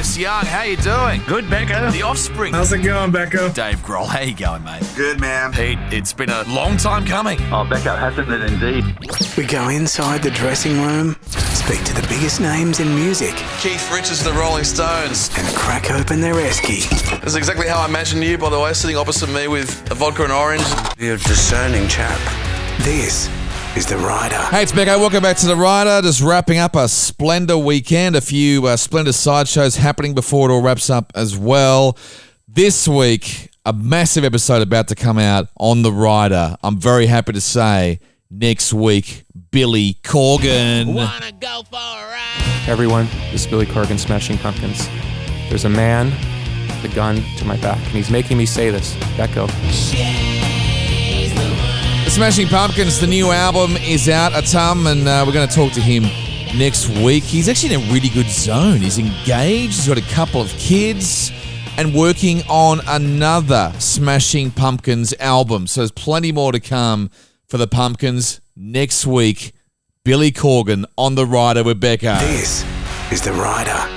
Angus Young, how you doing? Good, Becko. The Offspring. How's it going, Becko? Dave Grohl, how you going, mate? Good, man. Pete, it's been a long time coming. Oh, Becko, hasn't it indeed? We go inside the dressing room, speak to the biggest names in music, Keith Richards, the Rolling Stones. and crack open their esky. That's exactly how I imagine you, by the way, sitting opposite me with a vodka and orange. You're a discerning chap. This is The Rider. Hey, it's Becko. Welcome back to The Rider. Just wrapping up a splendor weekend. A few splendor sideshows happening before it all wraps up as well. This week, a massive episode about to come out on The Rider. I'm very happy to say next week, Billy Corgan. Wanna go for a ride? Everyone, this is Billy Corgan, Smashing Pumpkins. There's a man with a gun to my back, and he's making me say this. Becko. She's the one. The Smashing Pumpkins, the new album is out, Atum, and we're going to talk to him next week. He's actually in a really good zone. He's engaged, he's got a couple of kids, and working on another Smashing Pumpkins album. So there's plenty more to come for the Pumpkins next week. Billy Corgan on The Rider with Becko. This is The Rider.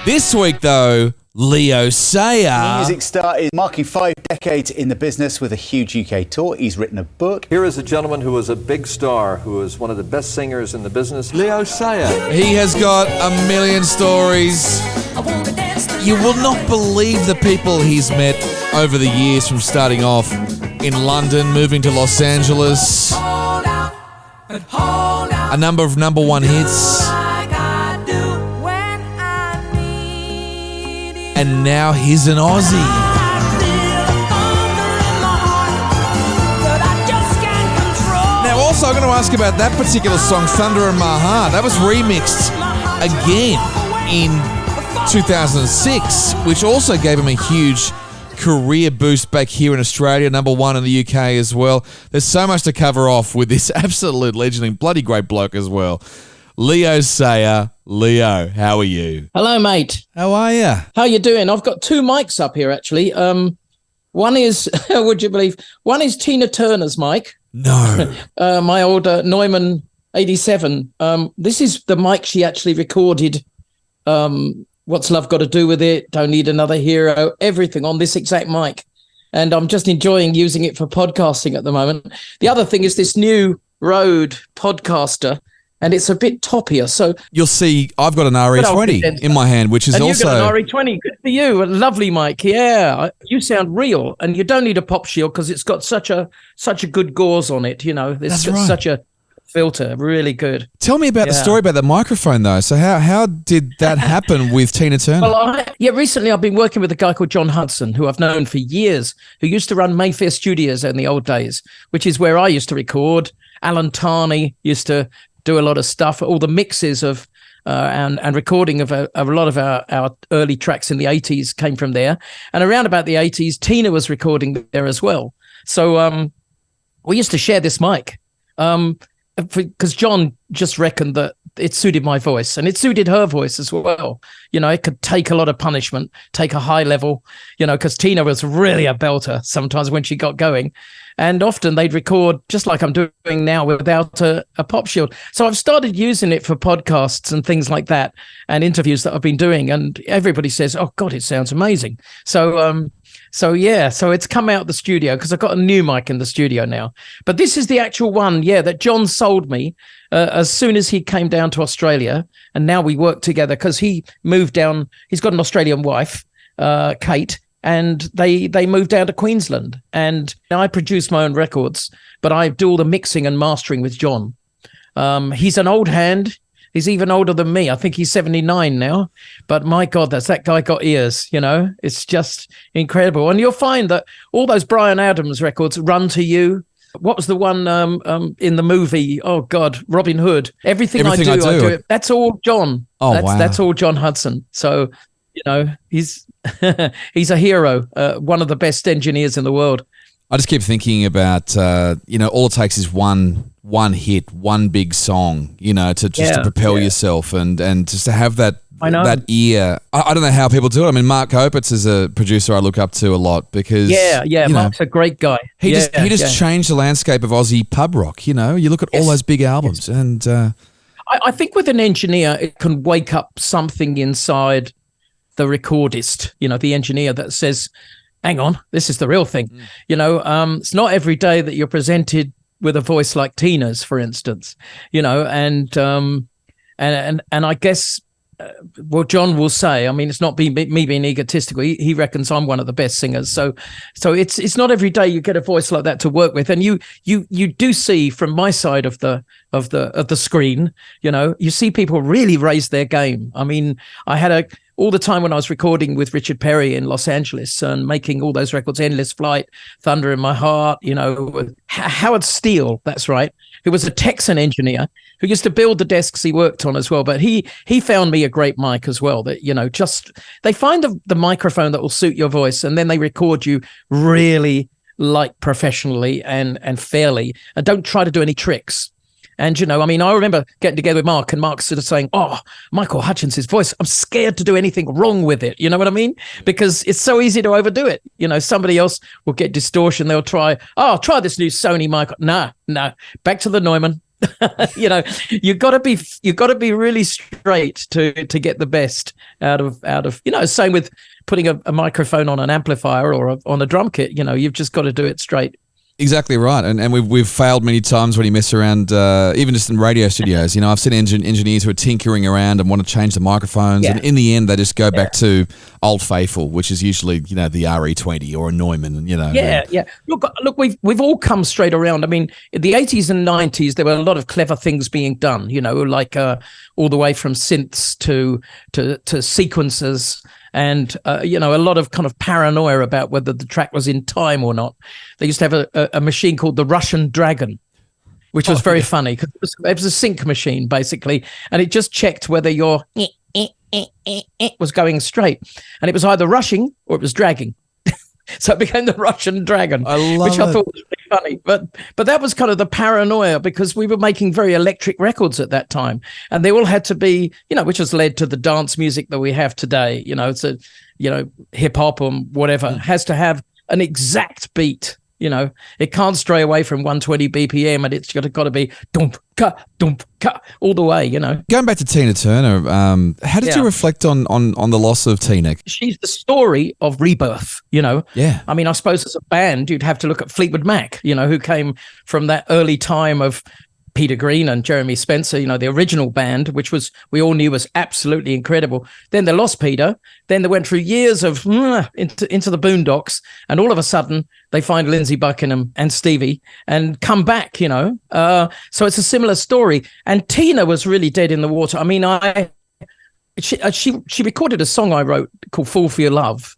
This week, though, Leo Sayer. Music star is marking 5 decades in the business with a huge UK tour. He's written a book. Here is a gentleman who was a big star, who is one of the best singers in the business, Leo Sayer. He has got a million stories. You will not believe the people he's met over the years, from starting off in London, moving to Los Angeles. A number of number one hits. And now he's an Aussie. Now, also, I'm going to ask about that particular song, Thunder in My Heart. That was remixed again in 2006, which also gave him a huge career boost back here in Australia, number one in the UK as well. There's so much to cover off with this absolute legend and bloody great bloke as well. Leo Sayer. Leo, how are you? Hello, mate. How are you? How you doing? I've got 2 mics up here, actually. One is, would you believe, one is Tina Turner's mic. No. My old Neumann 87. This is the mic she actually recorded. What's Love Got to Do with It? Don't Need Another Hero. Everything on this exact mic. And I'm just enjoying using it for podcasting at the moment. The other thing is this new Rode Podcaster. And it's a bit toppier. So you'll see I've got an RE20 in my hand, which is and also... you've got an RE20. Good for you. A lovely mic. Yeah. You sound real. And you don't need a pop shield because it's got such a good gauze on it. You know, there's such a filter. Really good. Tell me about the story about the microphone, though. So how did that happen with Tina Turner? Well, recently I've been working with a guy called John Hudson, who I've known for years, who used to run Mayfair Studios in the old days, which is where I used to record. Alan Tarney used to do a lot of stuff, all the mixes of and recording of a lot of our early tracks in the 80s came from there. And around about the 80s, Tina was recording there as well. So we used to share this mic because John just reckoned that it suited my voice and it suited her voice as well. You know, it could take a lot of punishment, take a high level, you know, because Tina was really a belter sometimes when she got going. And often they'd record just like I'm doing now without a pop shield. So I've started using it for podcasts and things like that and interviews that I've been doing. And everybody says, oh, God, it sounds amazing. So it's come out of the studio because I've got a new mic in the studio now. But this is the actual one, that John sold me as soon as he came down to Australia. And now we work together because he moved down. He's got an Australian wife, Kate. And they moved down to Queensland. And I produce my own records, but I do all the mixing and mastering with John. He's an old hand. He's even older than me. I think he's 79 now. But my God, that guy got ears, you know. It's just incredible. And you'll find that all those Bryan Adams records, Run to You. What was the one in the movie? Oh, God, Robin Hood. Everything I do it. That's all John. Oh, wow. That's all John Hudson. So, you know, he's a hero, one of the best engineers in the world. I just keep thinking about, all it takes is one hit, one big song, to propel yourself and just to have that ear. I don't know how people do it. I mean, Mark Opitz is a producer I look up to a lot because Mark's a great guy. He just changed the landscape of Aussie pub rock. You know, you look at all those big albums, and I think with an engineer, it can wake up something inside the recordist, the engineer that says, hang on, this is the real thing. It's not every day that you're presented with a voice like Tina's, for instance, and I guess, well, John will say, I mean, it's not me being egotistical. He reckons I'm one of the best singers. So it's not every day you get a voice like that to work with. And you do see from my side of the screen, you see people really raise their game. I mean, I had all the time when I was recording with Richard Perry in Los Angeles and making all those records, Endless Flight, Thunder in My Heart, Howard Steele, that's right, who was a Texan engineer who used to build the desks he worked on as well. But he found me a great mic as well, that, they find the microphone that will suit your voice, and then they record you really like professionally and fairly, and don't try to do any tricks. And, I remember getting together with Mark, and Mark sort of saying, oh, Michael Hutchins' voice, I'm scared to do anything wrong with it. You know what I mean? Because it's so easy to overdo it. Somebody else will get distortion. They'll try this new Sony mic. No, back to the Neumann. You got to be really straight to get the best out of, same with putting a microphone on an amplifier or on a drum kit. You've just got to do it straight. Exactly right, and we've failed many times when you mess around, even just in radio studios. I've seen engineers who are tinkering around and want to change the microphones, and in the end they just go back to Old Faithful, which is usually the RE20 or a Neumann. Yeah. Look, we've all come straight around. I mean, in the 80s and 90s there were a lot of clever things being done. Like all the way from synths to sequencers. And, a lot of kind of paranoia about whether the track was in time or not. They used to have a machine called the Russian Dragon, which was very funny, because it was a sync machine, basically. And it just checked whether your was going straight. And it was either rushing or it was dragging. So it became the Russian Dragon, which I thought was really funny. But that was kind of the paranoia, because we were making very electric records at that time, and they all had to be, which has led to the dance music that we have today. It's a, hip hop or whatever has to have an exact beat. It can't stray away from 120 BPM, and it's got to be dump ka all the way. Going back to Tina Turner, how did you reflect on the loss of Tina? She's the story of rebirth. Yeah. I mean, I suppose as a band, you'd have to look at Fleetwood Mac. Who came from that early time of Peter Green and Jeremy Spencer, the original band, which we all knew was absolutely incredible. Then they lost Peter. Then they went through years of into the boondocks, and all of a sudden they find Lindsey Buckingham and Stevie and come back. So it's a similar story. And Tina was really dead in the water. I mean, she recorded a song I wrote called "Fall for Your Love"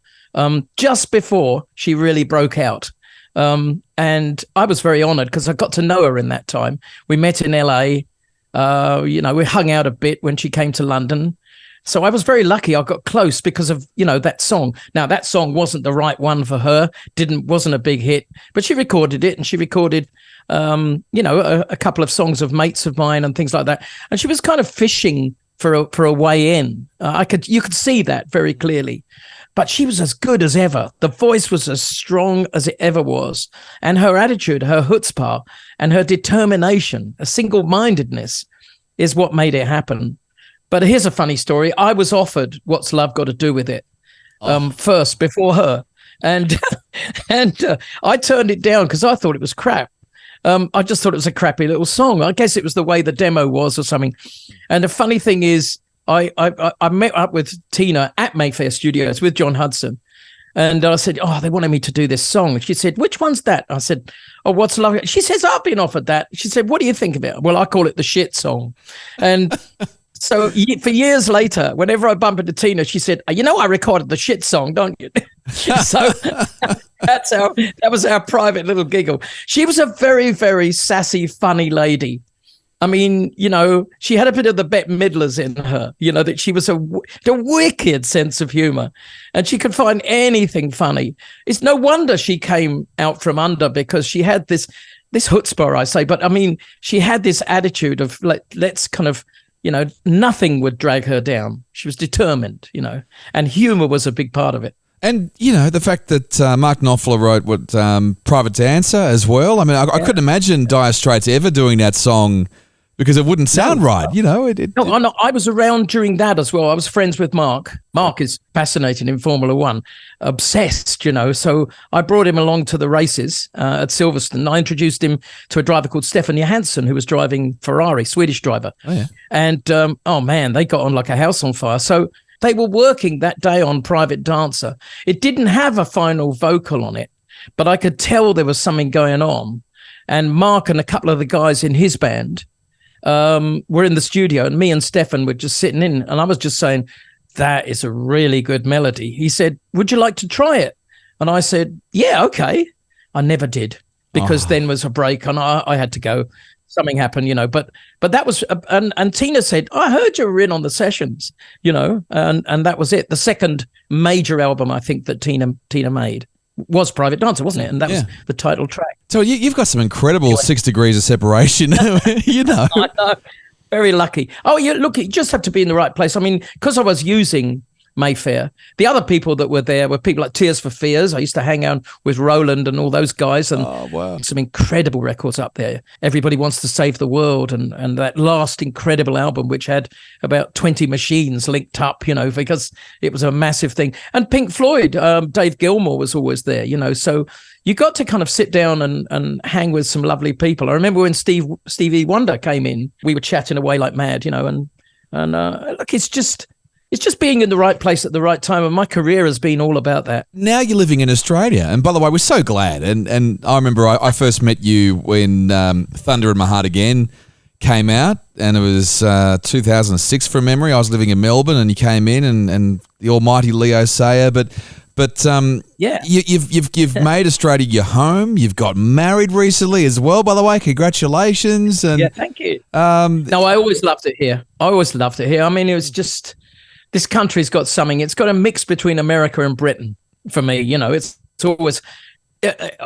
just before she really broke out. And I was very honored because I got to know her in that time. We met in LA, we hung out a bit when she came to London. So I was very lucky. I got close because of, that song. Now that song wasn't the right one for her, wasn't a big hit, but she recorded it, and she recorded, a couple of songs of mates of mine and things like that. And she was kind of fishing for a way in. You could see that very clearly. But she was as good as ever. The voice was as strong as it ever was. And her attitude, her chutzpah, and her determination, a single-mindedness, is what made it happen. But here's a funny story. I was offered What's Love Got to Do With It first, before her. And I turned it down because I thought it was crap. I just thought it was a crappy little song. I guess it was the way the demo was or something. And the funny thing is, I met up with Tina at Mayfair Studios with John Hudson, and I said, they wanted me to do this song. And she said, which one's that? I said, What's Love? She says, I've been offered that. She said, what do you think of it? Well, I call it the shit song. And so for years later, whenever I bump into Tina, she said, I recorded the shit song, don't you? So that was our private little giggle. She was a very, very sassy, funny lady. I mean, she had a bit of the Bette Midlers in her, that she was a wicked sense of humor, and she could find anything funny. It's no wonder she came out from under, because she had this chutzpah, I say, but I mean, she had this attitude of let's kind of, nothing would drag her down. She was determined, and humor was a big part of it. And, the fact that Mark Knopfler wrote Private Dancer as well. I mean, I couldn't imagine Dire Straits ever doing that song because it wouldn't sound right. You know, No, I was around during that as well. I was friends with Mark. Mark is fascinating in Formula One, obsessed, you know. So I brought him along to the races at Silverstone. I introduced him to a driver called Stefan Johansson, who was driving Ferrari, Swedish driver. Oh, yeah. And, oh, man, they got on like a house on fire. So they were working that day on Private Dancer. It didn't have a final vocal on it, but I could tell there was something going on. And Mark and a couple of the guys in his band were in the studio, and me and Stefan were just sitting in, and I was just saying, that is a really good melody. He said, would you like to try it? And I said, yeah, okay. I never did, because then was a break and I had to go. Something happened, you know, but that was, and Tina said, I heard you were in on the sessions, you know, and that was it. The second major album I think that Tina made was Private Dancer, wasn't it? And that was the title track. So you've got some incredible 6 degrees of separation, you know. I know. Very lucky. Oh, yeah, look, you just have to be in the right place. I mean, because I was using Mayfair, the other people that were there were people like Tears for Fears. I used to hang out with Roland and all those guys, and some incredible records up there. Everybody Wants to Save the World, and that last incredible album, which had about 20 machines linked up, you know, because it was a massive thing. And Pink Floyd, Dave Gilmour was always there, you know, so you got to kind of sit down and hang with some lovely people. I remember when Stevie Wonder came in, we were chatting away like mad, you know, and look, it's just being in the right place at the right time, and my career has been all about that. Now you're living in Australia, and by the way, we're so glad. And I remember I first met you when Thunder in My Heart Again came out, and it was 2006 from memory. I was living in Melbourne, and you came in, and the almighty Leo Sayer, but you've made Australia your home. You've got married recently as well, by the way. Congratulations. And yeah, thank you. No, I always loved it here. I mean, it was just, this country's got something. It's got a mix between America and Britain for me. You know, it's always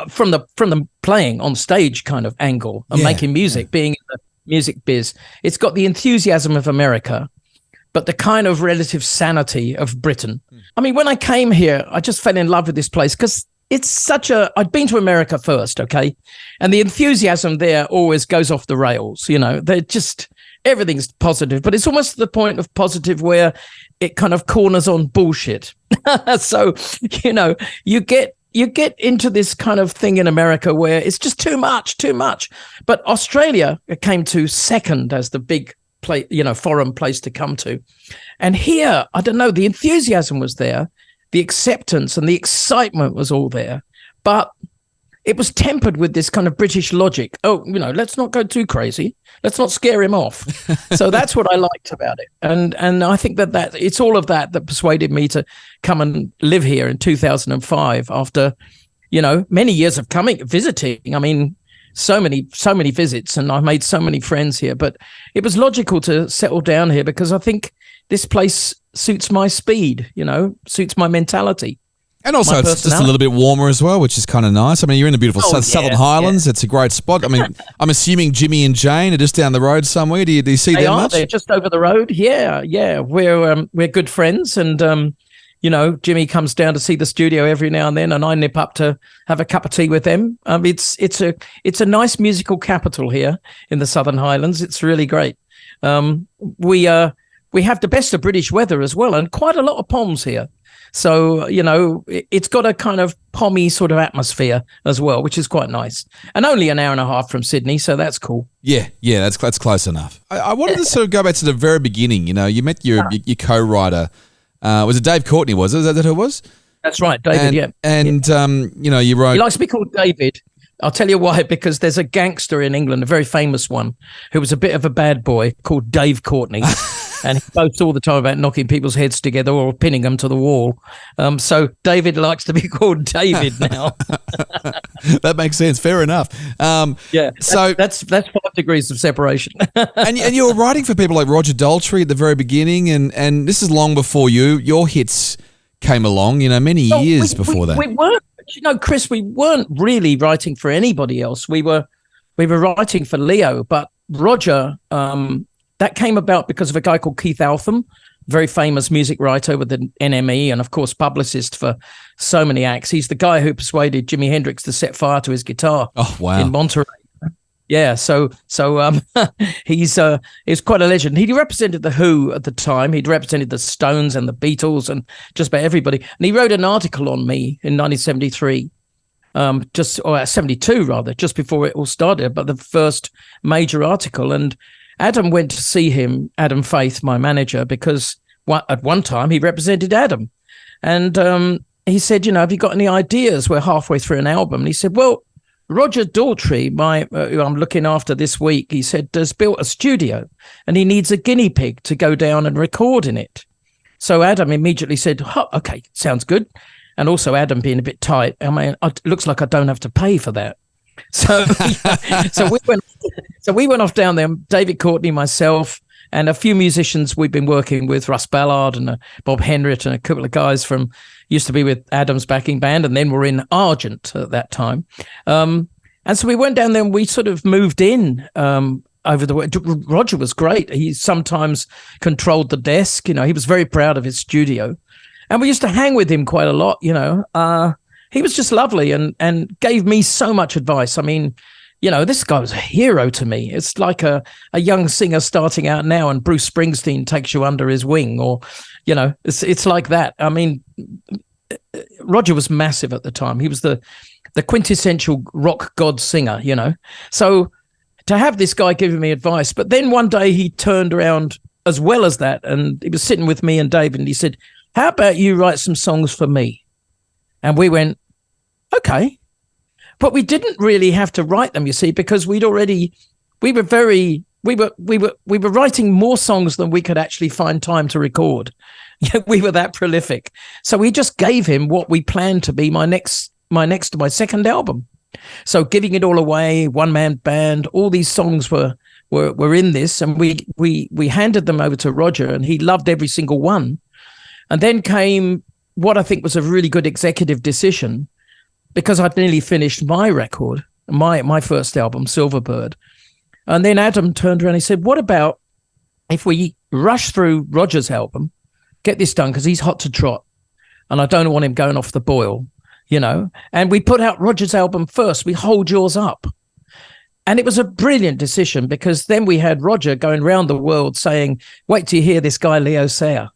from the playing on stage kind of angle and making music, being in the music biz. It's got the enthusiasm of America, but the kind of relative sanity of Britain. I mean, when I came here, I just fell in love with this place because it's I'd been to America first, okay? And the enthusiasm there always goes off the rails, you know. They're just, everything's positive, but it's almost to the point of positive where it kind of corners on bullshit. So, you know, you get into this kind of thing in America where it's just too much. But Australia came to second as the big foreign place to come to. And here, I don't know, the enthusiasm was there, the acceptance and the excitement was all there, but it was tempered with this kind of British logic. Oh, you know, let's not go too crazy. Let's not scare him off. So that's what I liked about it. And I think that it's all of that persuaded me to come and live here in 2005 after, you know, many years of visiting. I mean, so many visits, and I've made so many friends here, but it was logical to settle down here because I think this place suits my speed, you know, suits my mentality. And also it's just a little bit warmer as well, which is kind of nice. I mean, you're in the beautiful Southern Highlands. Yeah. It's a great spot. I mean, I'm assuming Jimmy and Jane are just down the road somewhere. Do you see them much? They're just over the road. Yeah. We're good friends, and you know, Jimmy comes down to see the studio every now and then, and I nip up to have a cup of tea with them. It's a nice musical capital here in the Southern Highlands. It's really great. We have the best of British weather as well, and quite a lot of palms here. So, you know, it's got a kind of pommy sort of atmosphere as well, which is quite nice. And only an hour and a half from Sydney, so that's cool. Yeah, that's close enough. I wanted to sort of go back to the very beginning. You know, you met your co-writer. Was it Dave Courtney, was it? Is that who it was? That's right, David, And you know, you wrote... He likes to be called David. I'll tell you why, because there's a gangster in England, a very famous one, who was a bit of a bad boy called Dave Courtney. And he boasts all the time about knocking people's heads together or pinning them to the wall. So David likes to be called David now. That makes sense. Fair enough. So that's 5 degrees of separation. and you were writing for people like Roger Daltrey at the very beginning, and this is long before your hits came along. You know, many years before that. We weren't, you know, Chris. We weren't really writing for anybody else. We were writing for Leo, but Roger. That came about because of a guy called Keith Altham, very famous music writer with the NME and, of course, publicist for so many acts. He's the guy who persuaded Jimi Hendrix to set fire to his guitar in Monterey. Yeah, so he's quite a legend. He represented the Who at the time. He'd represented the Stones and the Beatles and just about everybody. And he wrote an article on me in 1973, or 72 rather, just before it all started. But the first major article, and Adam went to see him, Adam Faith, my manager, because at one time he represented Adam, and he said, have you got any ideas? We're halfway through an album, and he said, well, Roger Daltrey, who I'm looking after this week, he said, has built a studio and he needs a guinea pig to go down and record in it. So Adam immediately said, okay, sounds good. And also Adam being a bit tight, it looks like I don't have to pay for that. So we went off down there, David Courtney, myself, and a few musicians we've been working with, Russ Ballard and Bob Henriott and a couple of guys from used to be with Adam's backing band, and then were in Argent at that time. And so we went down there and we sort of moved in over the way. Roger was great. He sometimes controlled the desk. He was very proud of his studio. And we used to hang with him quite a lot, He was just lovely and gave me so much advice. I mean, this guy was a hero to me. It's like a young singer starting out now and Bruce Springsteen takes you under his wing, or, it's like that. I mean, Roger was massive at the time. He was the quintessential rock god singer, So to have this guy giving me advice, but then one day he turned around as well as that, and he was sitting with me and David, and he said, how about you write some songs for me? And we went, okay. But we didn't really have to write them, you see, because we were writing more songs than we could actually find time to record. We were that prolific. So we just gave him what we planned to be my second album. So Giving It All Away, One Man Band, all these songs were in this, and we handed them over to Roger, and he loved every single one. And then came what I think was a really good executive decision, because I'd nearly finished my record, my first album, Silverbird. And then Adam turned around and he said, what about if we rush through Roger's album, get this done, because he's hot to trot, and I don't want him going off the boil, and we put out Roger's album first. We hold yours up. And it was a brilliant decision, because then we had Roger going around the world saying, wait till you hear this guy, Leo Sayer.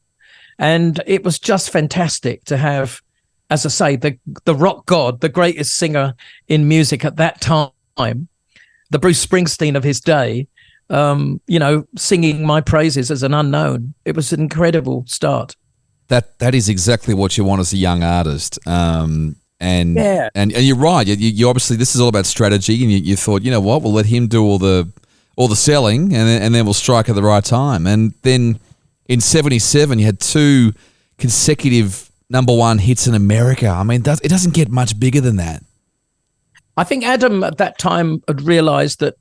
And it was just fantastic to have, as I say, the rock god, the greatest singer in music at that time, the Bruce Springsteen of his day, singing my praises as an unknown. It was an incredible start. That is exactly what you want as a young artist. And you're right. You obviously, this is all about strategy, and you thought, you know what, we'll let him do all the selling, and then we'll strike at the right time. And then in 77, you had 2 consecutive number 1 hits in America. I mean, it doesn't get much bigger than that. I think Adam at that time had realized that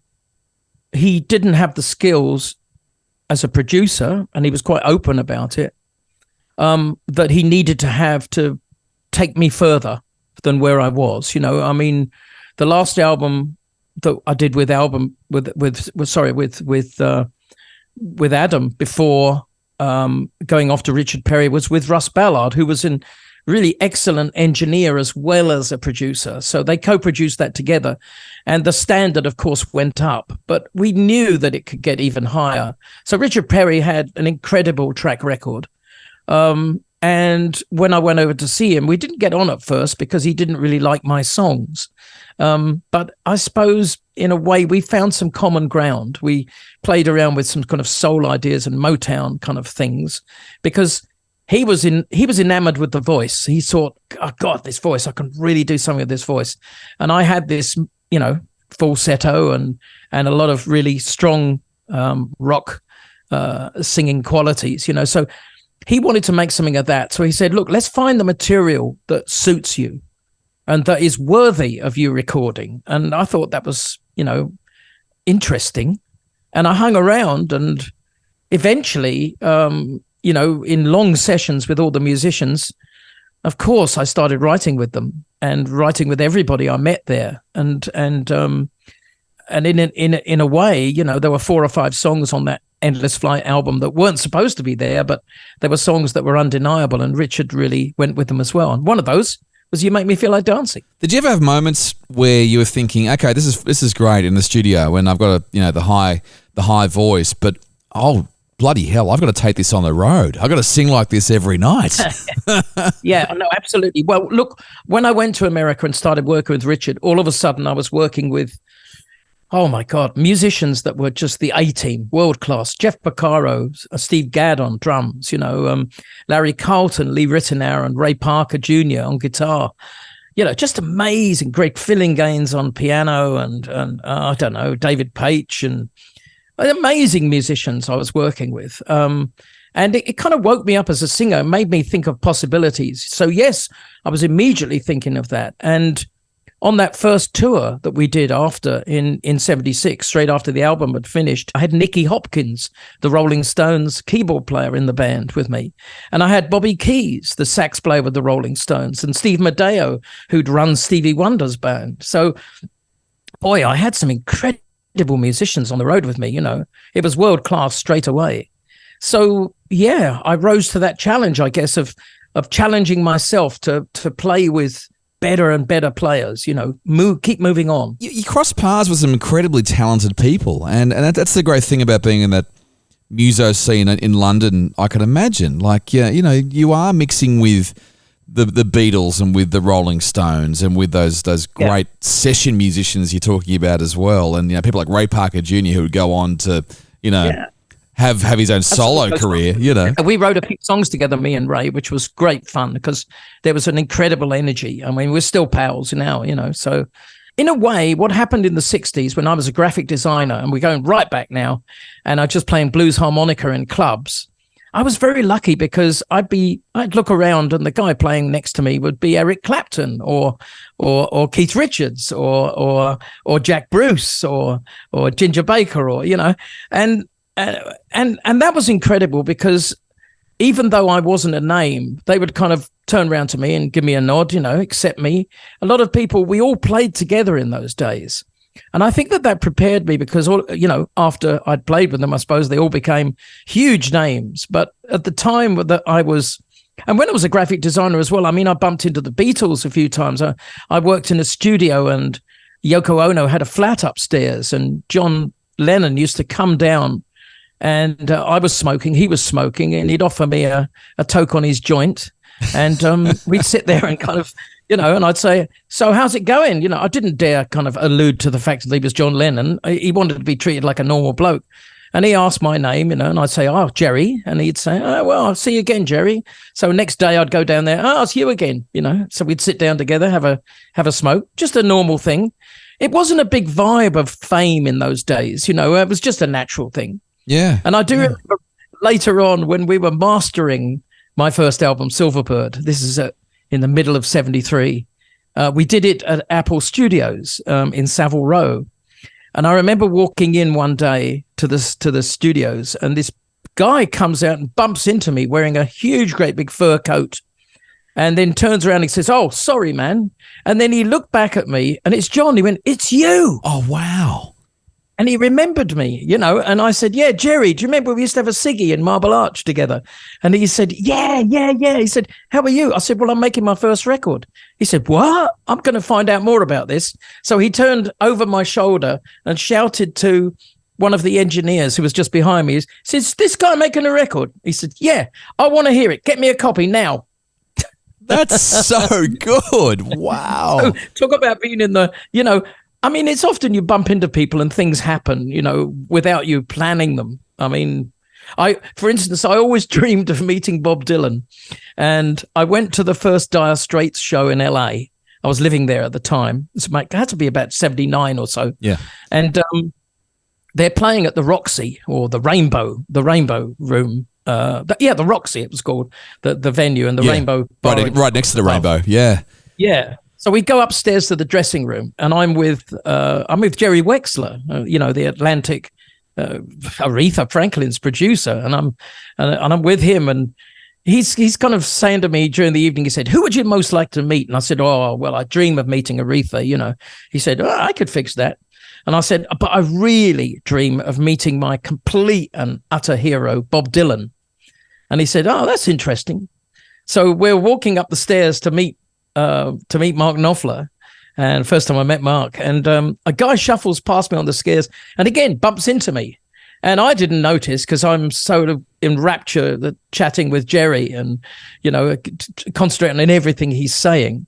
he didn't have the skills as a producer, and he was quite open about it, that he needed to have to take me further than where I was. I mean, the last album that I did with Adam before going off to Richard Perry was with Russ Ballard, who was a really excellent engineer as well as a producer. So they co-produced that together, and the standard, of course, went up, but we knew that it could get even higher. So Richard Perry had an incredible track record. And when I went over to see him, we didn't get on at first because he didn't really like my songs. But I suppose in a way we found some common ground. We played around with some kind of soul ideas and Motown kind of things, because he was enamored with the voice. He thought, oh God, this voice, I can really do something with this voice. And I had this, falsetto and a lot of really strong rock singing qualities, So he wanted to make something of that. So he said, look, let's find the material that suits you and that is worthy of you recording. And I thought that was, interesting. And I hung around, and eventually, in long sessions with all the musicians, of course, I started writing with them and writing with everybody I met there. And in a way, there were 4 or 5 songs on that Endless Flight album that weren't supposed to be there, but there were songs that were undeniable, and Richard really went with them as well. And one of those was you make me feel like dancing. Did you ever have moments where you were thinking, okay, this is great in the studio when I've got the high voice, but bloody hell, I've got to take this on the road. I've got to sing like this every night. Yeah, no, absolutely. Well, look, when I went to America and started working with Richard, all of a sudden I was working with, oh my God, musicians that were just the A-team, world class. Jeff Porcaro, Steve Gadd on drums, Larry Carlton, Lee Ritenour, and Ray Parker Jr. on guitar. Just amazing. Greg Fillinganes on piano, and I don't know, David Paich, and amazing musicians I was working with. And it kind of woke me up as a singer, made me think of possibilities. So yes, I was immediately thinking of that. And on that first tour that we did in 76, straight after the album had finished, I had Nicky Hopkins, the Rolling Stones keyboard player, in the band with me. And I had Bobby Keys, the sax player with the Rolling Stones, and Steve Madeo, who'd run Stevie Wonder's band. So, boy, I had some incredible musicians on the road with me, It was world class straight away. So, yeah, I rose to that challenge, I guess, of challenging myself to play with better and better players, keep moving on. You cross paths with some incredibly talented people, and that's the great thing about being in that muso scene in London, I can imagine. Like, you are mixing with the Beatles and with the Rolling Stones and with those great session musicians you're talking about as well, and people like Ray Parker Jr. who would go on to, have his own solo career, We wrote a few songs together, me and Ray, which was great fun because there was an incredible energy. I mean, we're still pals now, So in a way, what happened in the 60s when I was a graphic designer, and we're going right back now, and I was just playing blues harmonica in clubs, I was very lucky because I'd look around and the guy playing next to me would be Eric Clapton or Keith Richards or Jack Bruce or Ginger Baker and that was incredible because even though I wasn't a name, they would kind of turn around to me and give me a nod, accept me. A lot of people, we all played together in those days. And I think that prepared me because, after I'd played with them, I suppose they all became huge names. But at the time that and when I was a graphic designer as well, I mean, I bumped into the Beatles a few times. I worked in a studio and Yoko Ono had a flat upstairs and John Lennon used to come down. And I was smoking, he was smoking, and he'd offer me a toke on his joint. And we'd sit there and kind of, and I'd say, so how's it going? I didn't dare kind of allude to the fact that he was John Lennon. He wanted to be treated like a normal bloke. And he asked my name, and I'd say, oh, Jerry. And he'd say, oh, well, I'll see you again, Jerry. So next day I'd go down there, oh, it's you again, So we'd sit down together, have a smoke, just a normal thing. It wasn't a big vibe of fame in those days, it was just a natural thing. Yeah. And I do remember later on when we were mastering my first album, Silverbird, this is in the middle of 73, we did it at Apple Studios in Savile Row. And I remember walking in one day to the studios and this guy comes out and bumps into me wearing a huge, great big fur coat and then turns around and says, oh, sorry, man. And then he looked back at me and it's John. He went, it's you. Oh, wow. And he remembered me, and I said, yeah, Jerry, do you remember we used to have a ciggy in Marble Arch together? And he said, yeah. He said, how are you? I said, well, I'm making my first record. He said, what? I'm going to find out more about this. So he turned over my shoulder and shouted to one of the engineers who was just behind me. He said, is this guy making a record? He said, yeah, I want to hear it. Get me a copy now. That's so good. Wow. So, talk about being in the, I mean, it's often you bump into people and things happen, without you planning them. I mean, for instance, I always dreamed of meeting Bob Dylan, and I went to the first Dire Straits show in LA. I was living there at the time. It had to be about 79 or so. Yeah. And they're playing at the Roxy or the Rainbow Room. The Roxy, it was called, the venue, and the Rainbow Bar. Right next to the Rainbow. Yeah. Yeah. So we go upstairs to the dressing room, and I'm with Jerry Wexler, the Atlantic, Aretha Franklin's producer, and I'm with him, and he's kind of saying to me during the evening, he said, who would you most like to meet? And I said, oh, well, I dream of meeting Aretha, He said, oh, I could fix that. And I said, but I really dream of meeting my complete and utter hero, Bob Dylan. And he said, oh, that's interesting. So we're walking up the stairs to meet to meet Mark Knopfler. And first time I met Mark, and a guy shuffles past me on the stairs and again bumps into me. And I didn't notice because I'm sort of in rapture that chatting with Jerry and, concentrating on everything he's saying.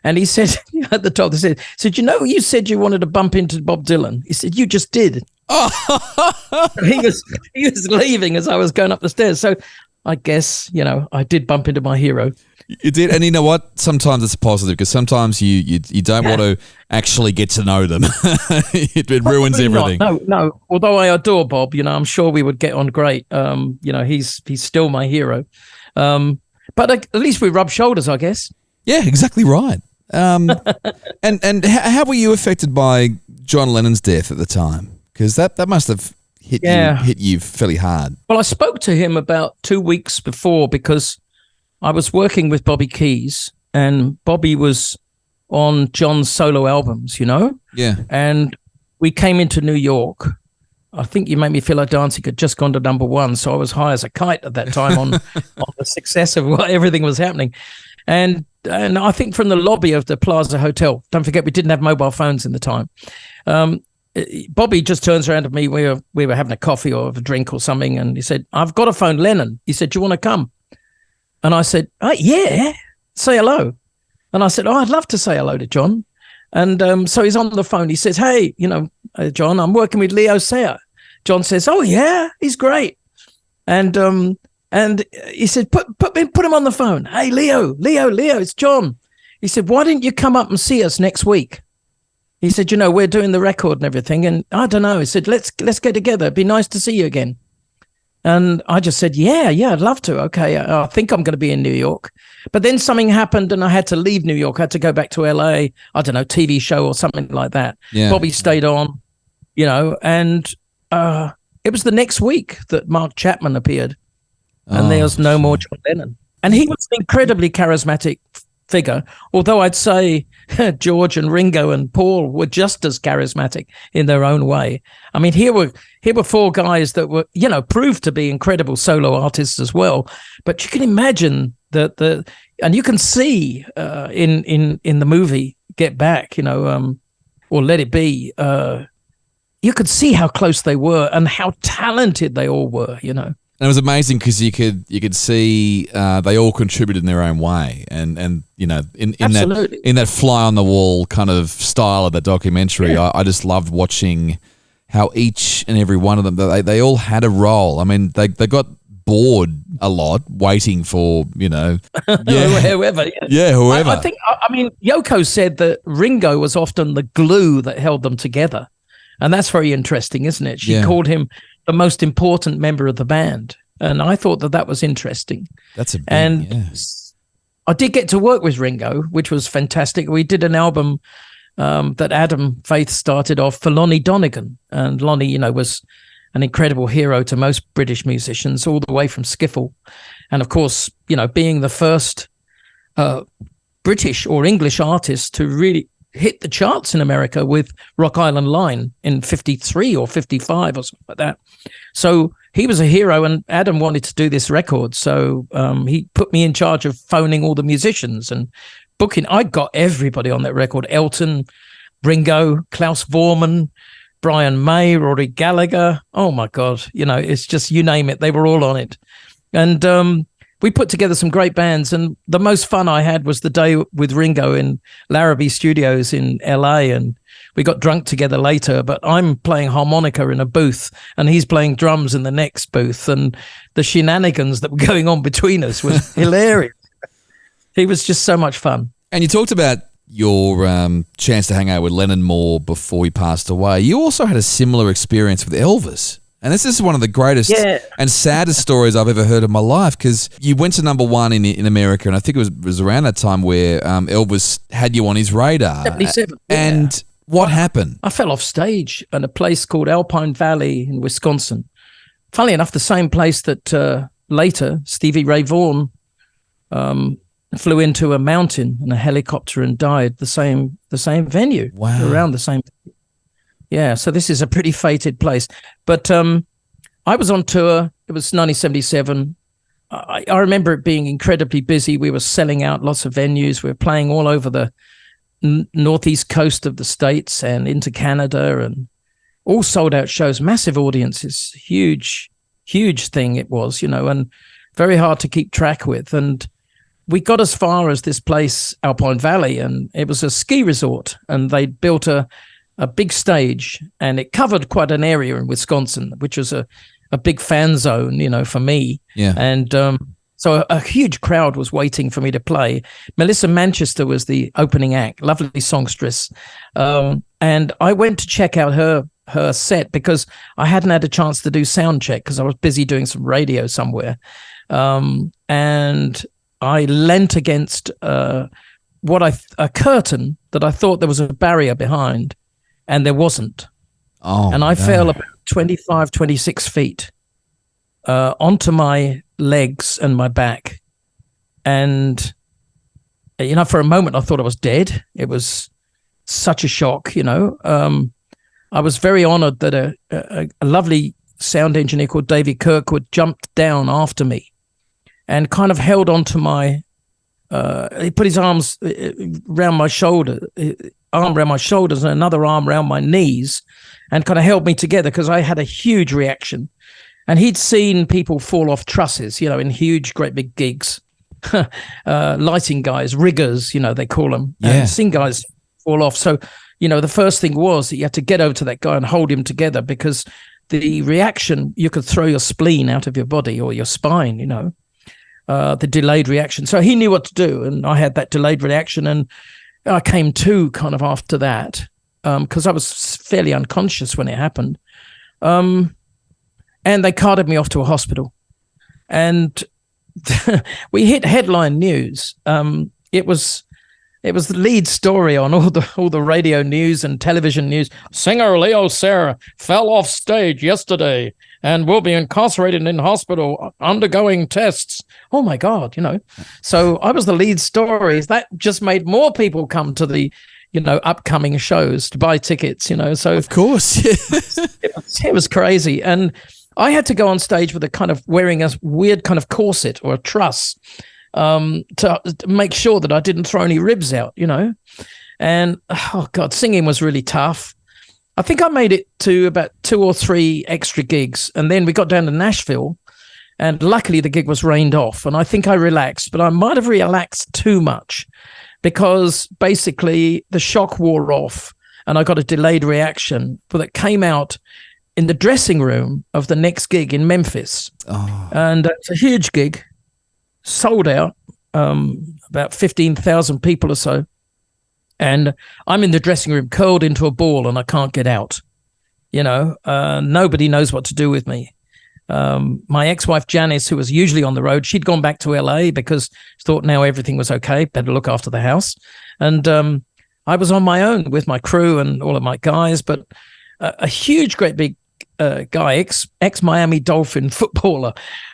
And he said at the top, he said, you said you wanted to bump into Bob Dylan. He said, you just did. he was leaving as I was going up the stairs. So I guess, I did bump into my hero. You did, and you know what? Sometimes it's positive because sometimes you don't want to actually get to know them. it ruins everything. No. Although I adore Bob, I'm sure we would get on great. He's still my hero. But at least we rub shoulders, I guess. Yeah, exactly right. And how were you affected by John Lennon's death at the time? Because that must have hit you fairly hard. Well, I spoke to him about 2 weeks before because I was working with Bobby Keys, and Bobby was on John's solo albums, Yeah. And we came into New York. I think You Make Me Feel Like Dancing had just gone to #1, so I was high as a kite at that time on the success of everything was happening. And I think from the lobby of the Plaza Hotel, don't forget we didn't have mobile phones in the time. Bobby just turns around to me. We were having a coffee or a drink or something, and he said, "I've got to phone Lennon." He said, "Do you want to come?" And I said, "Oh, yeah, say hello." And I said, "Oh, I'd love to say hello to John." And so he's on the phone. He says, "Hey, John, I'm working with Leo Sayer." John says, "Oh, yeah, he's great." And he said, put him on the phone. "Hey, Leo, it's John." He said, "Why didn't you come up and see us next week?" He said, "We're doing the record and everything." And I don't know. He said, let's get together. It'd be nice to see you again. And I just said, yeah, I'd love to. Okay, I think I'm going to be in New York. But then something happened and I had to leave New York. I had to go back to LA, I don't know, TV show or something like that. Yeah. Bobby stayed on, and it was the next week that Mark Chapman appeared. And there was no more John Lennon. And he was an incredibly charismatic figure, although I'd say George and Ringo and Paul were just as charismatic in their own way. I mean, here were four guys that were, proved to be incredible solo artists as well. But you can imagine that and you can see in the movie Get Back, or Let It Be, you could see how close they were and how talented they all were, And it was amazing because you could see they all contributed in their own way, and in that fly on the wall kind of style of the documentary, I just loved watching how each and every one of them they all had a role. I mean, they got bored a lot waiting for whoever. Yeah, whoever. I think Yoko said that Ringo was often the glue that held them together, and that's very interesting, isn't it? She called him the most important member of the band. And I thought that was interesting. That's I did get to work with Ringo, which was fantastic. We did an album that Adam Faith started off for Lonnie Donegan. And Lonnie, was an incredible hero to most British musicians all the way from skiffle. And of course, being the first British or English artist to really hit the charts in America with Rock Island Line in 53 or 55 or something like that. So he was a hero, and Adam wanted to do this record. So he put me in charge of phoning all the musicians and booking. I got everybody on that record: Elton, Ringo, Klaus Vormann, Brian May, Rory Gallagher. Oh my God. It's just, you name it, they were all on it. And we put together some great bands, and the most fun I had was the day with Ringo in Larrabee Studios in LA, and we got drunk together later, but I'm playing harmonica in a booth and he's playing drums in the next booth, and the shenanigans that were going on between us was hilarious. He was just so much fun. And you talked about your chance to hang out with Lennon more before he passed away. You also had a similar experience with Elvis. And this is one of the greatest and saddest stories I've ever heard in my life, because you went to #1 in America, and I think it was around that time where Elvis had you on his radar. 77. And what happened? I fell off stage at a place called Alpine Valley in Wisconsin. Funnily enough, the same place that later Stevie Ray Vaughan flew into a mountain in a helicopter and died. The same venue. Wow. Around the same. Yeah, so this is a pretty fated place. But I was on tour. It was 1977. I remember it being incredibly busy. We were selling out lots of venues. We were playing all over the northeast coast of the States and into Canada, and all sold out shows, massive audiences, huge thing it was, and very hard to keep track with. And we got as far as this place, Alpine Valley, and it was a ski resort, and they built a big stage, and it covered quite an area in Wisconsin, which was a big fan zone, for me. Yeah. And so a huge crowd was waiting for me to play. Melissa Manchester was the opening act, lovely songstress. And I went to check out her set because I hadn't had a chance to do sound check because I was busy doing some radio somewhere. And I leant against a curtain that I thought there was a barrier behind, and there wasn't. Oh, and I fell about 25, 26 feet onto my legs and my back. And, for a moment, I thought I was dead. It was such a shock, I was very honored that a lovely sound engineer called David Kirkwood jumped down after me and kind of held onto my, he put his arms around my shoulders and another arm around my knees and kind of held me together because I had a huge reaction. And he'd seen people fall off trusses, in huge, great big gigs, lighting guys, riggers, they call them, and seen guys fall off. So, the first thing was that you had to get over to that guy and hold him together because the reaction, you could throw your spleen out of your body or your spine, the delayed reaction. So he knew what to do, and I had that delayed reaction, and I came to kind of after that because I was fairly unconscious when it happened. And they carted me off to a hospital, and we hit headline news. It was the lead story on all the radio news and television news. Singer Leo Sayer fell off stage yesterday and will be incarcerated in hospital undergoing tests. Oh my God, So I was the lead story. That just made more people come to the, upcoming shows to buy tickets, So of course, it was crazy. And I had to go on stage with a kind of wearing a weird kind of corset or a truss to make sure that I didn't throw any ribs out, And, oh God, singing was really tough. I think I made it to about 2 or 3 extra gigs, and then we got down to Nashville, and luckily the gig was rained off, and I think I relaxed, but I might have relaxed too much because basically the shock wore off, and I got a delayed reaction, but it came out in the dressing room of the next gig in Memphis. Oh. And it's a huge gig, sold out, about 15,000 people or so. And I'm in the dressing room curled into a ball and I can't get out. Nobody knows what to do with me. My ex-wife, Janice, who was usually on the road, she'd gone back to LA because she thought now everything was okay, better look after the house. And I was on my own with my crew and all of my guys, but a huge, great big guy, ex-Miami Dolphin footballer,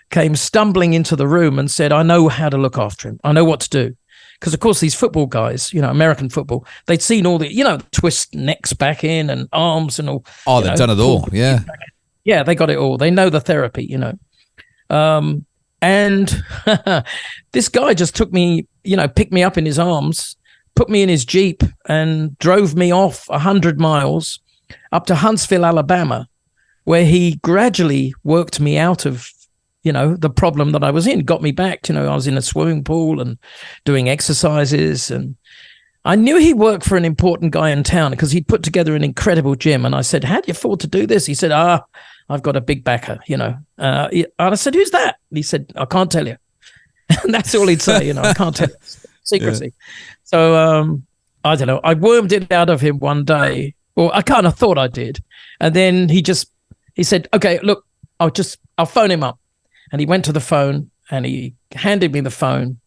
came stumbling into the room and said, I know how to look after him. I know what to do. Because, of course, these football guys, American football, they'd seen all the, twist necks back in and arms and all. Oh, they've done it all, yeah. Yeah, they got it all. They know the therapy, And this guy just took me, picked me up in his arms, put me in his Jeep and drove me off 100 miles up to Huntsville, Alabama, where he gradually worked me out of, the problem that I was in, got me back. I was in a swimming pool and doing exercises. And I knew he worked for an important guy in town because he'd put together an incredible gym. And I said, how do you afford to do this? He said, I've got a big backer, And I said, who's that? And he said, I can't tell you. And that's all he'd say, I can't tell you. Secrecy. Yeah. So I don't know. I wormed it out of him one day. Well, I kind of thought I did. And then he said, okay, look, I'll phone him up. And he went to the phone and he handed me the phone.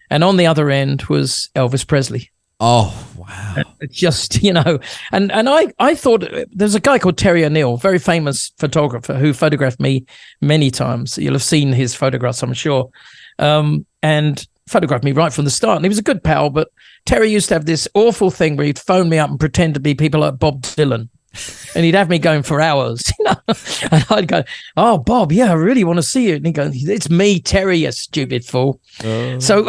And on the other end was Elvis Presley. Oh, wow. Just, and I thought there's a guy called Terry O'Neill, very famous photographer who photographed me many times. You'll have seen his photographs, I'm sure. And photographed me right from the start. And he was a good pal, but Terry used to have this awful thing where he'd phone me up and pretend to be people like Bob Dylan. And he'd have me going for hours, and I'd go, "Oh, Bob, yeah, I really want to see you." And he'd go, "It's me, Terry, you stupid fool." So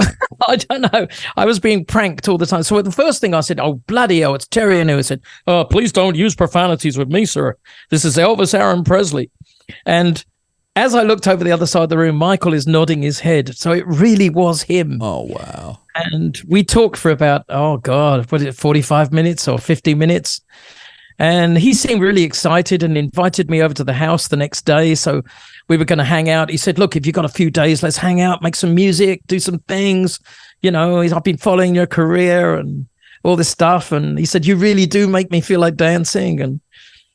I don't know. I was being pranked all the time. So the first thing I said, "Oh, bloody hell, it's Terry." And he said, "Oh, please don't use profanities with me, sir. This is Elvis Aaron Presley." And as I looked over the other side of the room, Michael is nodding his head. So it really was him. Oh, wow. And we talked for about, 45 minutes or 50 minutes. And he seemed really excited and invited me over to the house the next day. So we were going to hang out. He said, "Look, if you've got a few days, let's hang out, make some music, do some things. I've been following your career and all this stuff." And he said, "You really do make me feel like dancing." And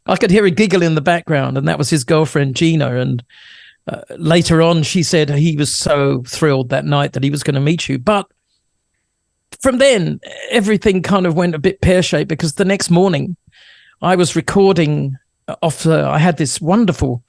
I could hear a giggle in the background, and that was his girlfriend, Gina. And later on, she said he was so thrilled that night that he was going to meet you. But from then, everything kind of went a bit pear-shaped, because the next morning, I was recording I had this wonderful,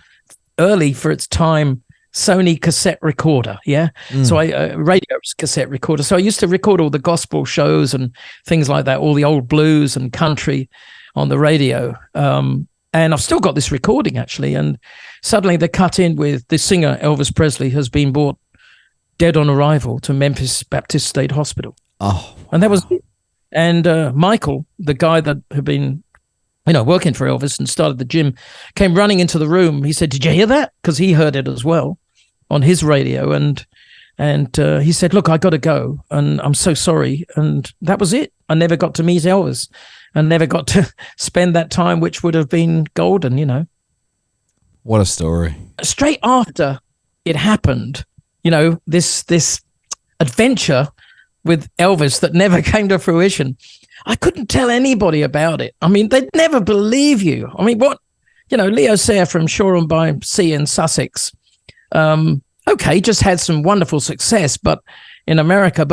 early for its time, Sony cassette recorder. Yeah. So radio cassette recorder. So I used to record all the gospel shows and things like that, all the old blues and country on the radio. And I've still got this recording, actually. And suddenly they cut in with the singer, Elvis Presley, has been brought dead on arrival to Memphis Baptist State Hospital. Oh, wow. And that was it. And Michael, the guy that had been working for Elvis and started the gym, came running into the room. He said, "Did you hear that?" Because he heard it as well on his radio. And he said, "Look, I got to go, and I'm so sorry." And that was it. I never got to meet Elvis and never got to spend that time, which would have been golden, What a story. Straight after it happened, this adventure with Elvis that never came to fruition, I couldn't tell anybody about it. I mean, they'd never believe you. I mean, Leo Sayer from Shoreham by Sea in Sussex, just had some wonderful success, but in America,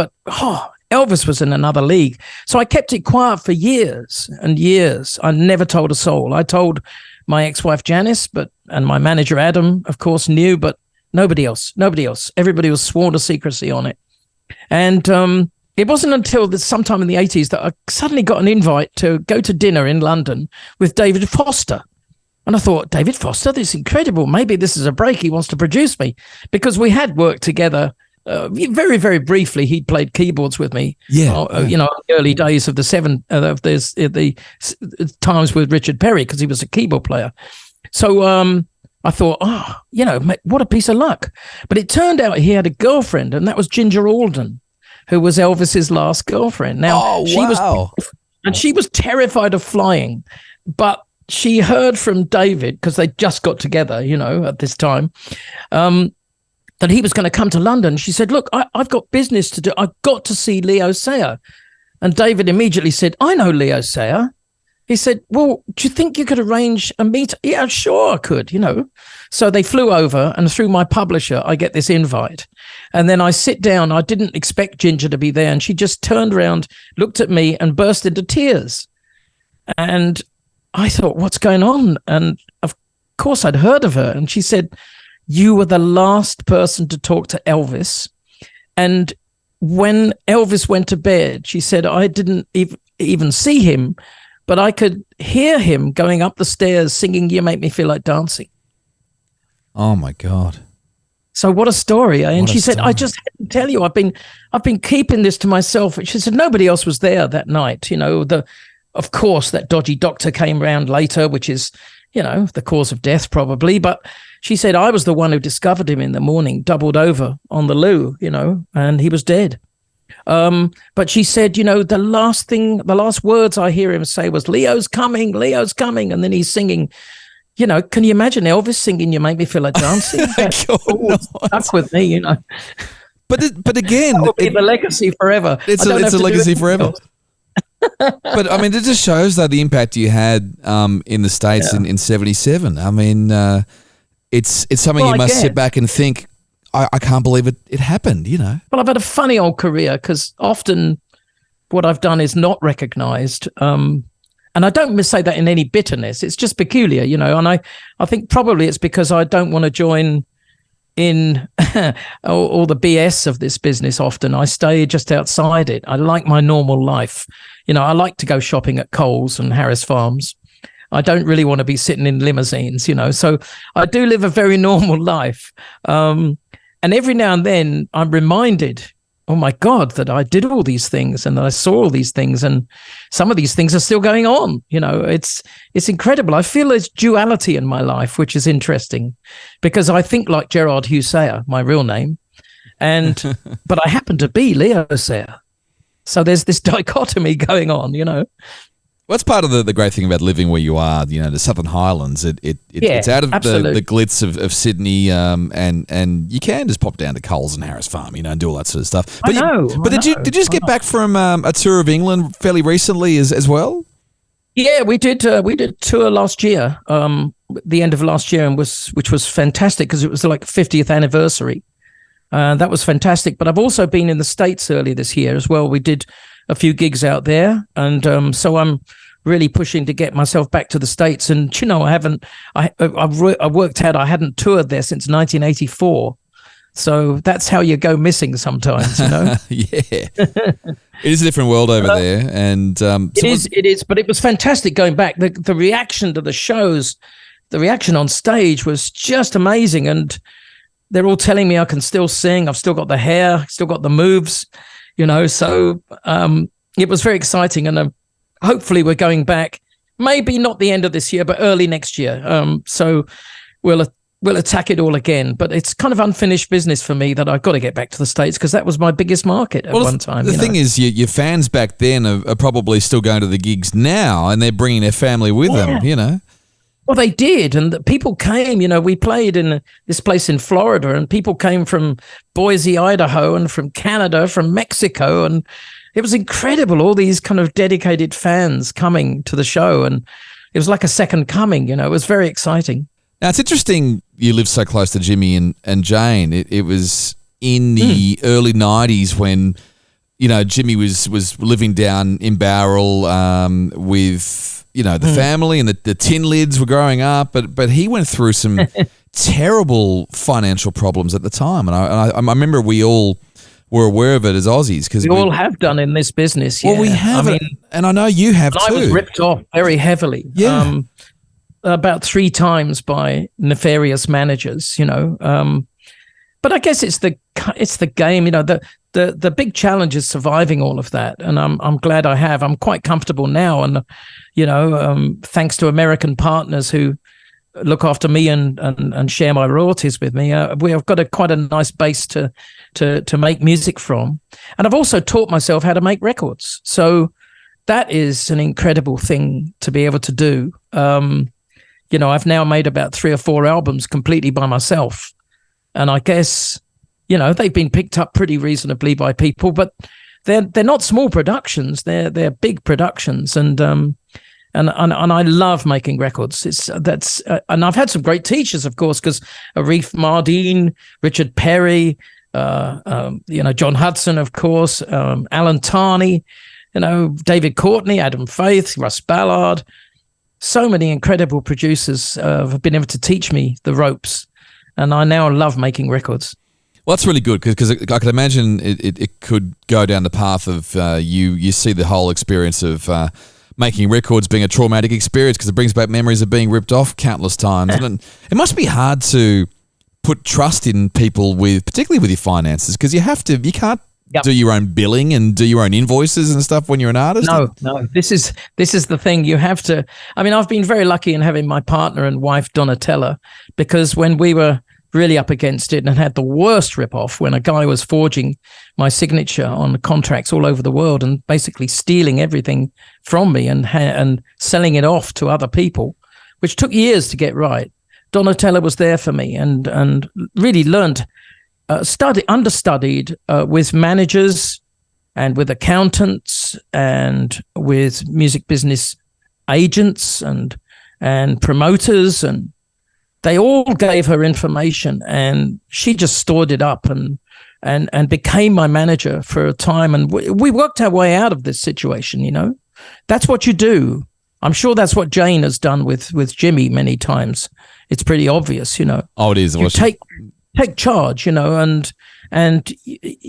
Elvis was in another league. So I kept it quiet for years and years. I never told a soul. I told my ex-wife Janice, and my manager Adam, of course, knew, but nobody else. Everybody was sworn to secrecy on it. And it wasn't until sometime in the 80s that I suddenly got an invite to go to dinner in London with David Foster. And I thought, David Foster, this is incredible. Maybe this is a break. He wants to produce me, because we had worked together very, very briefly. He'd played keyboards with me. Yeah. In the early days of the times with Richard Perry, because he was a keyboard player. So I thought, what a piece of luck. But it turned out he had a girlfriend, and that was Ginger Alden, who was Elvis's last girlfriend. Now, she was terrified of flying, but she heard from David, because they just got together, at this time, that he was going to come to London. She said, "Look, I've got business to do. I've got to see Leo Sayer." And David immediately said, "I know Leo Sayer." He said, "Well, do you think you could arrange a meet?" "Yeah, sure I could, So they flew over, and through my publisher, I get this invite. And then I sit down. I didn't expect Ginger to be there. And she just turned around, looked at me, and burst into tears. And I thought, what's going on? And of course, I'd heard of her. And she said, "You were the last person to talk to Elvis. And when Elvis went to bed," she said, "I didn't even see him, but I could hear him going up the stairs singing 'You Make Me Feel Like Dancing.'" Oh, my God. So what a story. And she said, "I just had to tell you, I've been keeping this to myself." She said nobody else was there that night. Of course, that dodgy doctor came round later, which is, the cause of death probably. But she said, I was the one who discovered him in the morning, doubled over on the loo, and he was dead. But she said, the last words I hear him say was, Leo's coming. And then he's singing, can you imagine Elvis singing "You Make Me Feel Like Dancing"? Stuck with me, But again, that will be the legacy forever. It's a legacy forever. But I mean, it just shows that the impact you had in the States in '77. I mean, it's something you must sit back and think, I can't believe it happened, Well, I've had a funny old career, because often what I've done is not recognized. And I don't say that in any bitterness. It's just peculiar, and I think probably it's because I don't want to join in all the BS of this business often. I stay just outside it. I like my normal life. I like to go shopping at Coles and Harris Farms. I don't really want to be sitting in limousines, So I do live a very normal life. And every now and then I'm reminded, oh my God, that I did all these things and that I saw all these things, and some of these things are still going on. It's incredible. I feel there's duality in my life, which is interesting, because I think like Gerard Hugh Sayer, my real name, but I happen to be Leo Sayer. So there's this dichotomy going on, What's part of the great thing about living where you are, the Southern Highlands? It's out of the glitz of Sydney, and you can just pop down to Coles and Harris Farm, and do all that sort of stuff. But did you just get back from a tour of England fairly recently as well? Yeah, we did tour last year, the end of last year, which was fantastic because it was like 50th anniversary. That was fantastic. But I've also been in the States early this year as well. We did a few gigs out there, and so I'm really pushing to get myself back to the States. And I've worked out I hadn't toured there since 1984, so that's how you go missing sometimes, Yeah, it is a different world over there, and it is. But it was fantastic going back. The reaction to the shows, the reaction on stage was just amazing, and they're all telling me I can still sing. I've still got the hair, still got the moves. So it was very exciting, and hopefully we're going back, maybe not the end of this year, but early next year. So we'll attack it all again. But it's kind of unfinished business for me that I've got to get back to the States, because that was my biggest market at one time. The thing is, your fans back then are probably still going to the gigs now, and they're bringing their family with them, Well, they did, and the people came. We played in this place in Florida, and people came from Boise, Idaho, and from Canada, from Mexico, and it was incredible. All these kind of dedicated fans coming to the show, and it was like a second coming. It was very exciting. Now, it's interesting you live so close to Jimmy and Jane. It was in the early 90s when, Jimmy was living down in Bowral with the family, and the tin lids were growing up, but he went through some terrible financial problems at the time, and I remember we all were aware of it as Aussies, because we all have done in this business. Yeah. Well, we have, and I know you have too. I was ripped off very heavily, about 3 times by nefarious managers. But I guess it's the game. The big challenge is surviving all of that, and I'm glad I have. I'm quite comfortable now, and thanks to American partners who look after me and share my royalties with me, we have got quite a nice base to make music from, and I've also taught myself how to make records. So that is an incredible thing to be able to do. I've now made about 3 or 4 albums completely by myself, and I guess they've been picked up pretty reasonably by people, but they're not small productions. They're big productions, and I love making records. And I've had some great teachers, of course, because Arif Mardin, Richard Perry, John Hudson, of course, Alan Tarney, David Courtney, Adam Faith, Russ Ballard. So many incredible producers have been able to teach me the ropes, and I now love making records. Well, that's really good, because I can imagine it could go down the path of you see the whole experience of making records being a traumatic experience, because it brings back memories of being ripped off countless times. And it must be hard to put trust in people particularly with your finances, because you can't do your own billing and do your own invoices and stuff when you're an artist. No. This is the thing. You have to. I mean, I've been very lucky in having my partner and wife Donatella, because when we were really up against it and had the worst rip-off, when a guy was forging my signature on contracts all over the world and basically stealing everything from me and selling it off to other people, which took years to get right. Donatella was there for me and really learned, understudied with managers and with accountants and with music business agents and promoters, and they all gave her information, and she just stored it up and became my manager for a time. And we worked our way out of this situation, That's what you do. I'm sure that's what Jane has done with Jimmy many times. It's pretty obvious, Oh, it is. You take charge, and you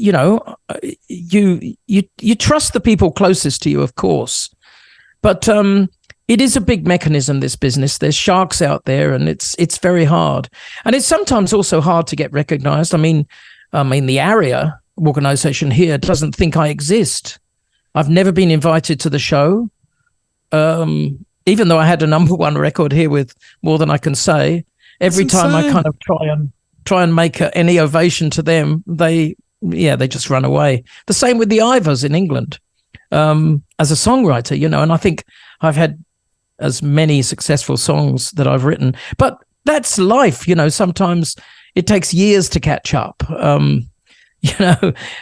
trust the people closest to you, of course. But, it is a big mechanism, this business. There's sharks out there, and it's very hard. And it's sometimes also hard to get recognized. I mean, the ARIA organization here doesn't think I exist. I've never been invited to the show. Even though I had a #1 record here with More Than I Can Say, every time I kind of try and make any ovation to them, they just run away. The same with the Ivors in England. As a songwriter, and I think I've had as many successful songs that I've written, but that's life. Sometimes it takes years to catch up.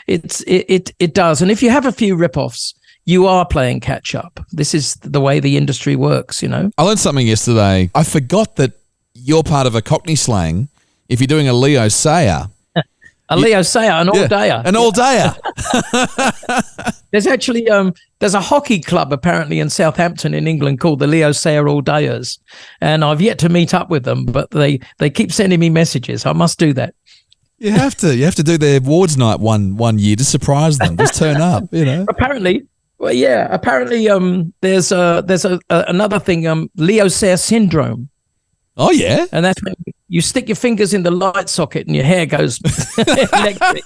It does. And if you have a few rip-offs, you are playing catch up. This is the way the industry works, I learned something yesterday. I forgot that you're part of a Cockney slang. If you're doing a Leo Sayer. Leo Sayer, an all-dayer. An all-dayer. There's actually there's a hockey club apparently in Southampton in England called the Leo Sayer All-Dayers. And I've yet to meet up with them, but they keep sending me messages. I must do that. You have to. You have to do their awards night one year to surprise them. Just turn up, Apparently, well, yeah. Apparently, there's another thing, Leo Sayer syndrome. Oh yeah, and that's when you stick your fingers in the light socket and your hair goes electric.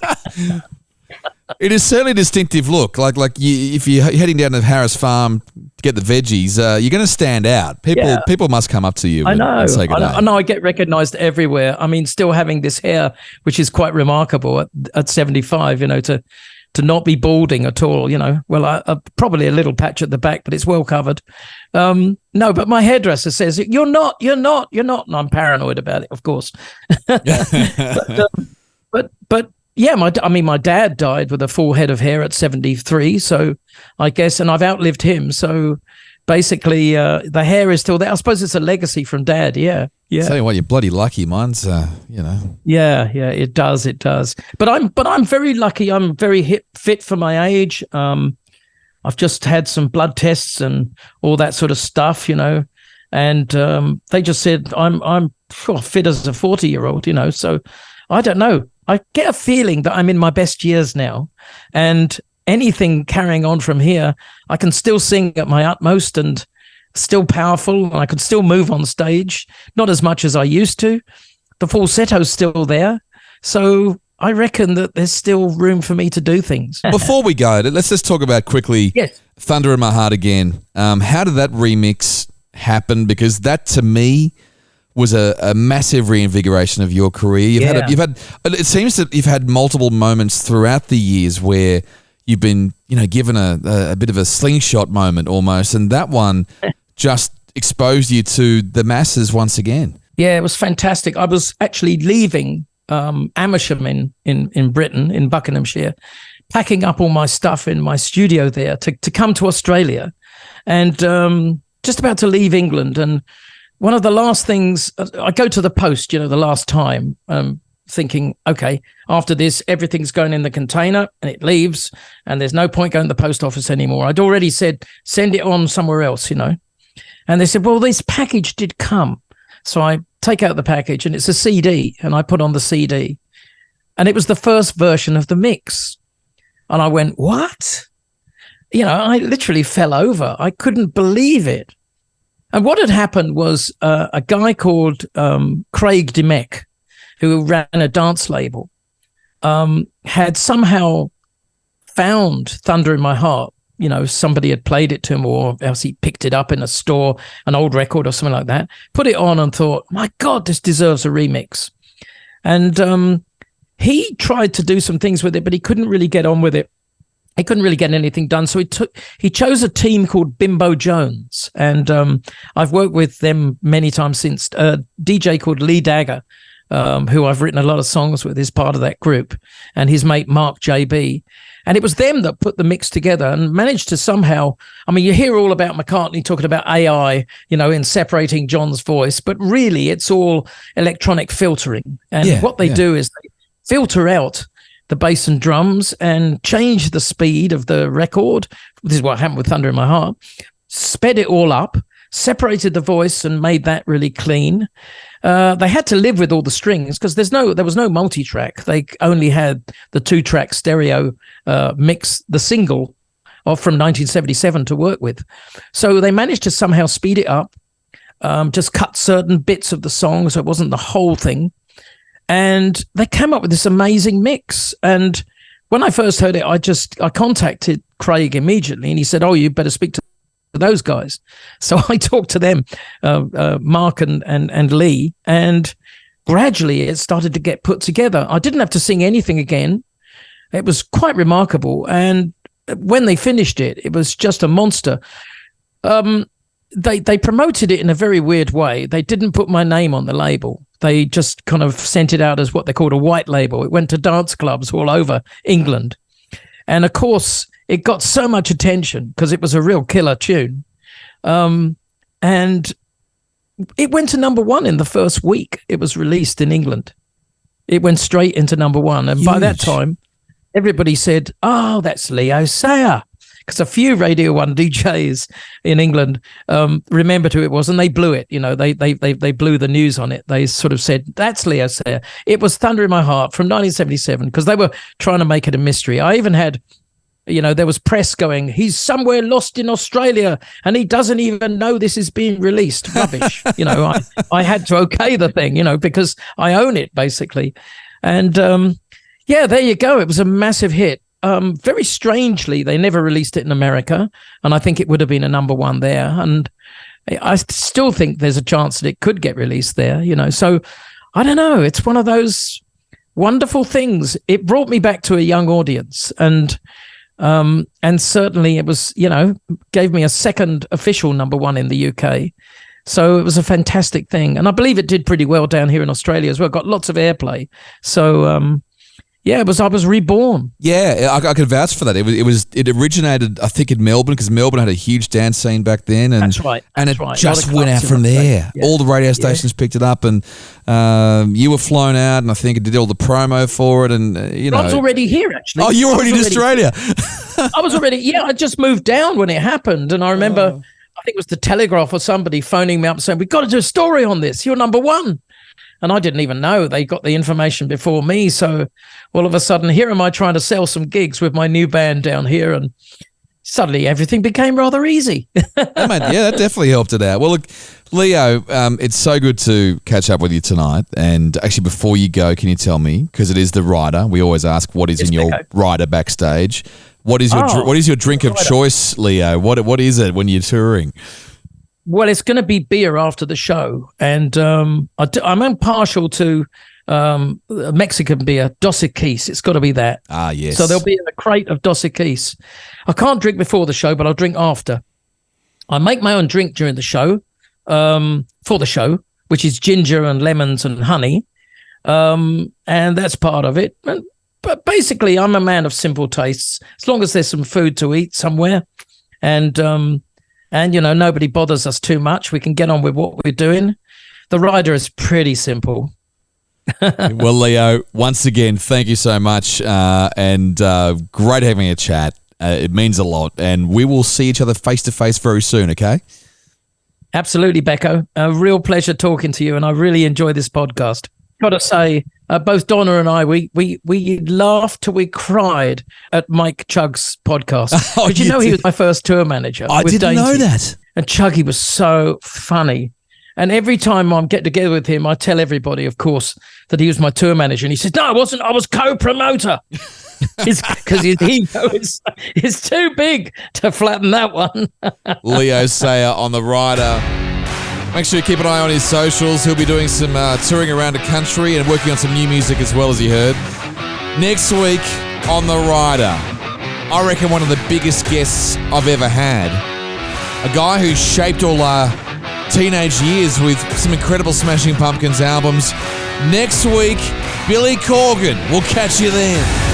It is certainly a distinctive look. If you're heading down to Harris Farm to get the veggies, you're going to stand out. People must come up to you. And say good day. I know. I get recognised everywhere. I mean, still having this hair, which is quite remarkable at 75. To not be balding at all, Well, probably a little patch at the back, but it's well covered. No, but my hairdresser says, you're not. And I'm paranoid about it, of course. but yeah, my dad died with a full head of hair at 73. So I guess, and I've outlived him. So basically, the hair is still there. I suppose it's a legacy from Dad. Yeah. Tell you what, you're bloody lucky. Mine's, Yeah, it does. But I'm very lucky. I'm very fit for my age. I've just had some blood tests and all that sort of stuff, and they just said I'm fit as a 40-year-old, So I don't know. I get a feeling that I'm in my best years now, and anything carrying on from here, I can still sing at my utmost and still powerful, and I can still move on stage, not as much as I used to. The falsetto's still there. So I reckon that there's still room for me to do things. Before we go, let's just talk about quickly Thunder in My Heart Again. How did that remix happen? Because that, to me, was a massive reinvigoration of your career. You've had it seems that you've had multiple moments throughout the years where you've been, given a bit of a slingshot moment almost, and that one just exposed you to the masses once again. Yeah, it was fantastic. I was actually leaving Amersham in Britain, in Buckinghamshire, packing up all my stuff in my studio there to come to Australia, and just about to leave England. And one of the last things, I go to the post, the last time, thinking, okay, after this, everything's going in the container and it leaves, and there's no point going to the post office anymore. I'd already said, send it on somewhere else, And they said, well, this package did come. So I take out the package and it's a CD, and I put on the CD. And it was the first version of the mix. And I went, what? I literally fell over. I couldn't believe it. And what had happened was a guy called Craig Demek, who ran a dance label, had somehow found Thunder in My Heart. Somebody had played it to him, or else he picked it up in a store, an old record or something like that, put it on and thought, my God, this deserves a remix. And he tried to do some things with it, but he couldn't really get on with it. He couldn't really get anything done. So he chose a team called Bimbo Jones. And I've worked with them many times since. A DJ called Lee Dagger, who I've written a lot of songs with, is part of that group, and his mate Mark JB. And it was them that put the mix together and managed to somehow, you hear all about McCartney talking about AI, in separating John's voice, but really it's all electronic filtering. And what they do is they filter out the bass and drums and change the speed of the record. This is what happened with Thunder in My Heart. Sped it all up, separated the voice and made that really clean. They had to live with all the strings because there was no multi-track. They only had the 2-track stereo mix, the single from 1977 to work with. So they managed to somehow speed it up, just cut certain bits of the song so it wasn't the whole thing. And they came up with this amazing mix. And when I first heard it, I contacted Craig immediately, and he said, "Oh, you better speak to those guys." So I talked to them, Mark and Lee, and gradually it started to get put together. I didn't have to sing anything again. It was quite remarkable. And when they finished it, it was just a monster. They promoted it in a very weird way. They didn't put my name on the label. They just kind of sent it out as what they called a white label. It went to dance clubs all over England. And of course, it got so much attention because it was a real killer tune. And it went to number one in the first week it was released in England. It went straight into number one. And by that time, everybody said, "Oh, that's Leo Sayer." Because a few Radio 1 DJs in England remembered who it was, and they blew it. You know, they blew the news on it. They sort of said, "That's Leo Sayer." It was Thunder in My Heart from 1977, because they were trying to make it a mystery. I even had, there was press going, "He's somewhere lost in Australia and he doesn't even know this is being released." Rubbish. I had to okay the thing, because I own it basically. And there you go. It was a massive hit. Very strangely, they never released it in America, and I think it would have been a number one there. And I still think there's a chance that it could get released there, So I don't know. It's one of those wonderful things. It brought me back to a young audience, and certainly it was, gave me a second official number one in the UK. So it was a fantastic thing, and I believe it did pretty well down here in Australia as well. Got lots of airplay. So. I was reborn. Yeah, I could vouch for that. It originated, I think, in Melbourne, because Melbourne had a huge dance scene back then, and that's right. And it just went out from there. Yeah. All the radio stations picked it up, and you were flown out, and I think it did all the promo for it, and I was already here, actually. Oh, you were already in Australia. I was already. Yeah, I just moved down when it happened, and I remember, I think it was the Telegraph or somebody phoning me up saying, "We've got to do a story on this. You're number one." And I didn't even know they got the information before me. So all of a sudden, here am I trying to sell some gigs with my new band down here, and suddenly everything became rather easy. That definitely helped it out. Well, look, Leo, it's so good to catch up with you tonight. And actually, before you go, can you tell me, because it is the rider, we always ask what is in your rider backstage. What is your drink of choice, Leo? What is it when you're touring? Well, it's going to be beer after the show, and I'm impartial to Mexican beer, Dos Equis. It's got to be that. Ah, yes. So there'll be a crate of Dos Equis. I can't drink before the show, but I'll drink after. I make my own drink during the show, for the show, which is ginger and lemons and honey, and that's part of it. But basically, I'm a man of simple tastes. As long as there's some food to eat somewhere, and nobody bothers us too much, we can get on with what we're doing. The rider is pretty simple. Well, Leo, once again, thank you so much, and great having a chat. It means a lot, and we will see each other face to face very soon, okay? Absolutely, Becko. A real pleasure talking to you, and I really enjoy this podcast. Got to say, both Donna and I, we laughed till we cried at Mike Chugg's podcast. Did you know he was my first tour manager? I didn't know that. And Chuggy was so funny. And every time I get together with him, I tell everybody, of course, that he was my tour manager. And he says, "No, I wasn't. I was co-promoter." Because his ego is too big to flatten that one. Leo Sayer on the rider. Make sure you keep an eye on his socials. He'll be doing some touring around the country and working on some new music as well, as you heard. Next week on the rider, I reckon one of the biggest guests I've ever had. A guy who shaped all our teenage years with some incredible Smashing Pumpkins albums. Next week, Billy Corgan. We'll catch you then.